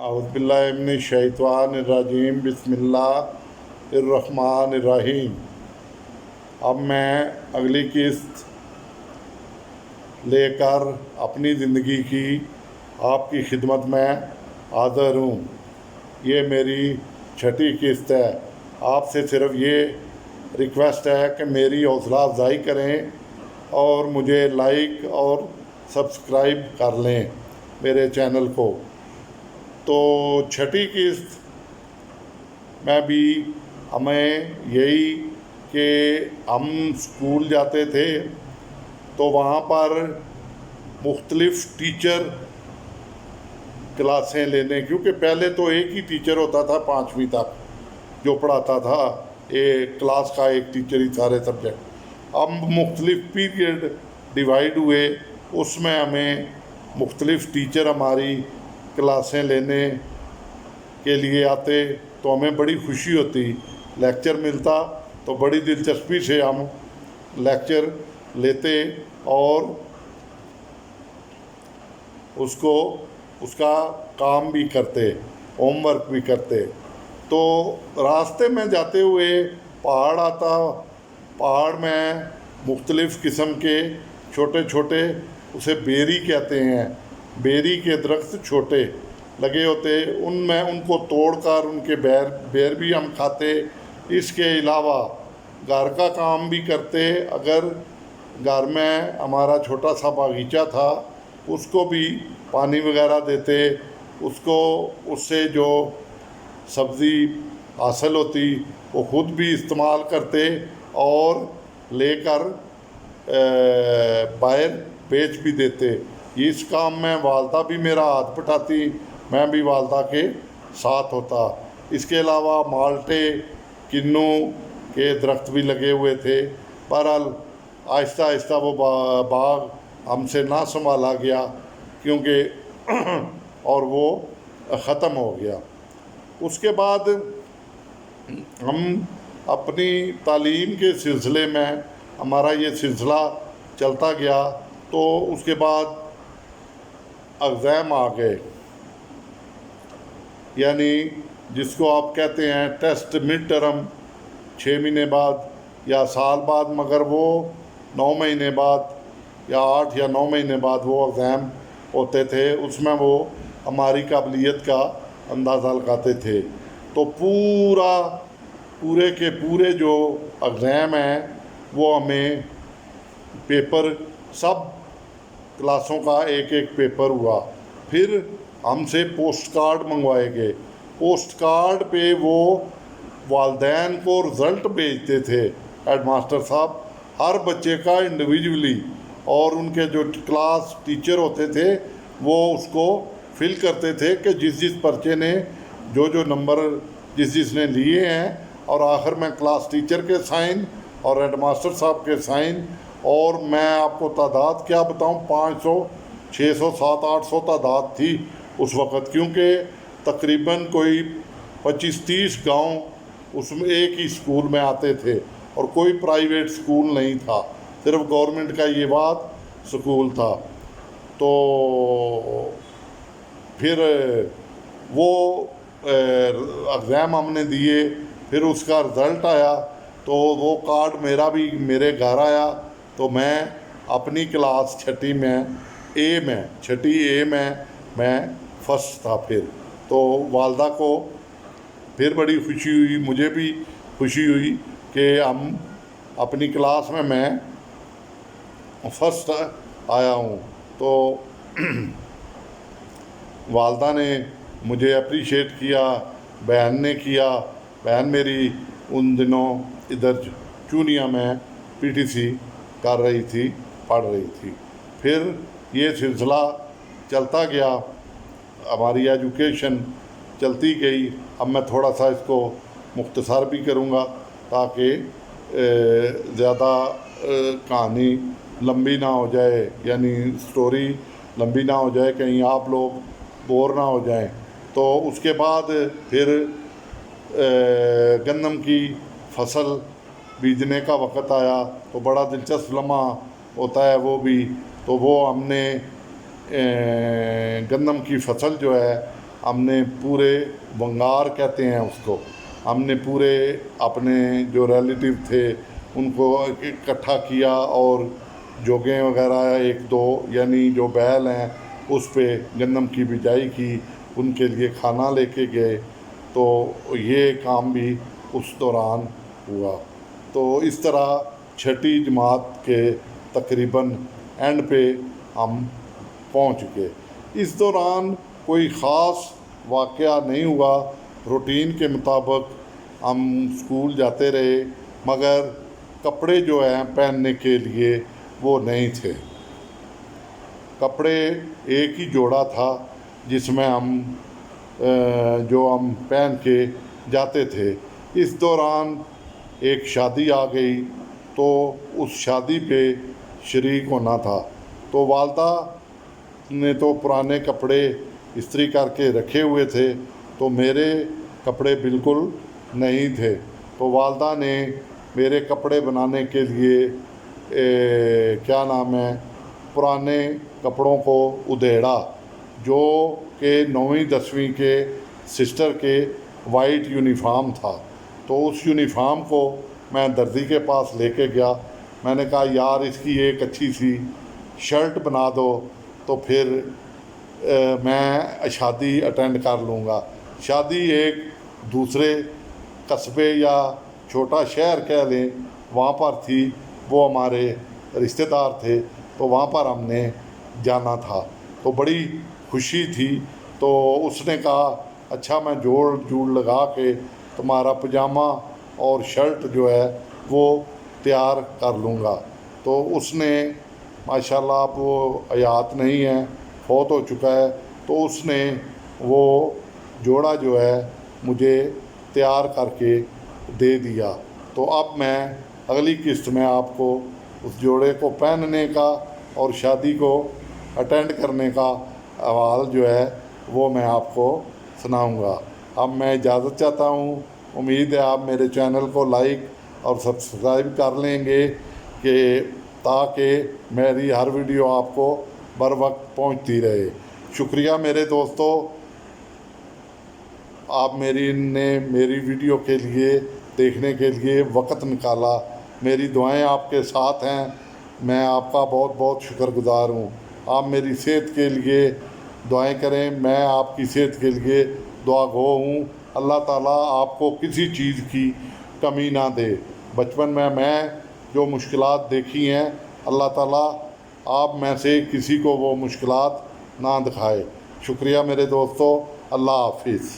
اعوذ باللہ من الشیطان الرجیم بسم اللہ الرحمن الرحیم۔ اب میں اگلی قسط لے کر اپنی زندگی کی آپ کی خدمت میں حاضر ہوں۔ یہ میری چھٹی قسط ہے۔ آپ سے صرف یہ ریکویسٹ ہے کہ میری حوصلہ افزائی کریں اور مجھے لائک اور سبسکرائب کر لیں میرے چینل کو۔ تو چھٹی قسط میں بھی ہمیں یہی کہ ہم اسکول جاتے تھے تو وہاں پر مختلف ٹیچر کلاسیں لینے، کیونکہ پہلے تو ایک ہی ٹیچر ہوتا تھا 5ویں تک جو پڑھاتا تھا، ایک کلاس کا ایک ٹیچر ہی سارے سبجیکٹ۔ اب مختلف پیریڈ ڈیوائیڈ ہوئے، اس میں ہمیں مختلف ٹیچر ہماری کلاسیں لینے کے لیے آتے تو ہمیں بڑی خوشی ہوتی، لیکچر ملتا تو بڑی دلچسپی سے ہم لیکچر لیتے اور اس کا کام بھی کرتے، ہوم ورک بھی کرتے۔ تو راستے میں جاتے ہوئے پہاڑ آتا، پہاڑ میں مختلف قسم کے چھوٹے چھوٹے، اسے بیری کہتے ہیں، بیری کے درخت چھوٹے لگے ہوتے، ان کو توڑ کر ان کے بیر بھی ہم کھاتے۔ اس کے علاوہ گھر کا کام بھی کرتے، اگر گھر میں ہمارا چھوٹا سا باغیچہ تھا اس کو بھی پانی وغیرہ دیتے، اس سے جو سبزی حاصل ہوتی وہ خود بھی استعمال کرتے اور لے کر باہر بیچ بھی دیتے۔ اس کام میں والدہ بھی میرا ہاتھ بٹاتی، میں بھی والدہ کے ساتھ ہوتا۔ اس کے علاوہ مالٹے، کنو کے درخت بھی لگے ہوئے تھے۔ بہرحال آہستہ آہستہ وہ باغ ہم سے نہ سنبھالا گیا کیونکہ اور وہ ختم ہو گیا۔ اس کے بعد ہم اپنی تعلیم کے سلسلے میں ہمارا یہ سلسلہ چلتا گیا، تو اس کے بعد ایگزام آ گئے، یعنی جس کو آپ کہتے ہیں ٹیسٹ مڈ ٹرم، 6 مہینے بعد یا سال بعد، مگر وہ 9 مہینے بعد یا 8 یا 9 مہینے بعد وہ ایگزام ہوتے تھے۔ اس میں وہ ہماری قابلیت کا اندازہ لگاتے تھے۔ تو پورے کے پورے جو ایگزام ہیں وہ ہمیں پیپر، سب کلاسوں کا ایک ایک پیپر ہوا۔ پھر ہم سے پوسٹ کارڈ منگوائے گئے، پوسٹ کارڈ پہ وہ والدین کو رزلٹ بھیجتے تھے ہیڈ ماسٹر صاحب، ہر بچے کا انڈیویجولی، اور ان کے جو کلاس ٹیچر ہوتے تھے وہ اس کو فل کرتے تھے کہ جس پرچے نے جو نمبر جس نے لیے ہیں، اور آخر میں کلاس ٹیچر کے سائن اور ہیڈ ماسٹر صاحب کے سائن۔ اور میں آپ کو تعداد کیا بتاؤں، 500 600 700 800 تعداد تھی اس وقت، کیونکہ تقریباً کوئی 25-30 گاؤں اس میں ایک ہی اسکول میں آتے تھے اور کوئی پرائیویٹ اسکول نہیں تھا، صرف گورنمنٹ کا یہ بات اسکول تھا۔ تو پھر وہ ایگزام ہم نے دیے، پھر اس کا رزلٹ آیا تو وہ کارڈ میرے گھر آیا، تو میں اپنی کلاس چھٹی اے میں میں فرسٹ تھا۔ پھر تو والدہ کو پھر بڑی خوشی ہوئی، مجھے بھی خوشی ہوئی کہ ہم اپنی کلاس میں فرسٹ آیا ہوں۔ تو والدہ نے مجھے اپریشیٹ کیا، بہن نے کیا۔ بہن میری ان دنوں ادھر چونیا میں PTC کر رہی تھی، پڑھ رہی تھی۔ پھر یہ سلسلہ چلتا گیا، ہماری ایجوکیشن چلتی گئی۔ اب میں تھوڑا سا اس کو مختصر بھی کروں گا تاکہ زیادہ کہانی لمبی نہ ہو جائے، یعنی سٹوری لمبی نہ ہو جائے، کہیں آپ لوگ بور نہ ہو جائیں۔ تو اس کے بعد پھر گندم کی فصل بیجنے کا وقت آیا، تو بڑا دلچسپ لمحہ ہوتا ہے وہ بھی۔ تو وہ ہم نے گندم کی فصل جو ہے ہم نے پورے ونگار کہتے ہیں اس کو، ہم نے پورے اپنے جو ریلیٹیو تھے ان کو اکٹھا کیا اور جوگیں وغیرہ ایک دو یعنی جو بیل ہیں اس پہ گندم کی بجائی کی، ان کے لیے کھانا لے کے گئے، تو یہ کام بھی اس دوران ہوا۔ تو اس طرح چھٹی جماعت کے تقریباً اینڈ پہ ہم پہنچ گئے۔ اس دوران کوئی خاص واقعہ نہیں ہوا، روٹین کے مطابق ہم اسکول جاتے رہے، مگر کپڑے جو ہیں پہننے کے لیے وہ نہیں تھے۔ کپڑے ایک ہی جوڑا تھا جس میں جو ہم پہن کے جاتے تھے۔ اس دوران ایک شادی آ گئی تو اس شادی پہ شریک ہونا تھا، تو والدہ نے تو پرانے کپڑے استری کر کے رکھے ہوئے تھے، تو میرے کپڑے بالکل نہیں تھے، تو والدہ نے میرے کپڑے بنانے کے لیے پرانے کپڑوں کو ادھیڑا، جو کہ 9ویں 10ویں کے سسٹر کے وائٹ یونیفارم تھا۔ تو اس یونیفارم کو میں درزی کے پاس لے کے گیا، میں نے کہا یار اس کی ایک اچھی سی شرٹ بنا دو تو پھر میں شادی اٹینڈ کر لوں گا۔ شادی ایک دوسرے قصبے یا چھوٹا شہر کہہ لیں وہاں پر تھی، وہ ہمارے رشتہ دار تھے، تو وہاں پر ہم نے جانا تھا، تو بڑی خوشی تھی۔ تو اس نے کہا اچھا میں جوڑ لگا کے تمہارا پجامہ اور شرٹ جو ہے وہ تیار کر لوں گا۔ تو اس نے ماشاءاللہ اب وہ حیات نہیں ہے، فوت ہو چکا ہے، تو اس نے وہ جوڑا جو ہے مجھے تیار کر کے دے دیا۔ تو اب میں اگلی قسط میں آپ کو اس جوڑے کو پہننے کا اور شادی کو اٹینڈ کرنے کا احوال جو ہے وہ میں آپ کو سناؤں گا۔ اب میں اجازت چاہتا ہوں، امید ہے آپ میرے چینل کو لائک اور سبسکرائب کر لیں گے کہ تاکہ میری ہر ویڈیو آپ کو بر وقت پہنچتی رہے۔ شکریہ میرے دوستو، آپ میری ویڈیو کے لیے دیکھنے کے لیے وقت نکالا۔ میری دعائیں آپ کے ساتھ ہیں، میں آپ کا بہت بہت شکر گزار ہوں۔ آپ میری صحت کے لیے دعائیں کریں، میں آپ کی صحت کے لیے دعا گو ہوں۔ اللہ تعالیٰ آپ کو کسی چیز کی کمی نہ دے۔ بچپن میں جو مشکلات دیکھی ہیں، اللہ تعالیٰ آپ میں سے کسی کو وہ مشکلات نہ دکھائے۔ شکریہ میرے دوستو، اللہ حافظ۔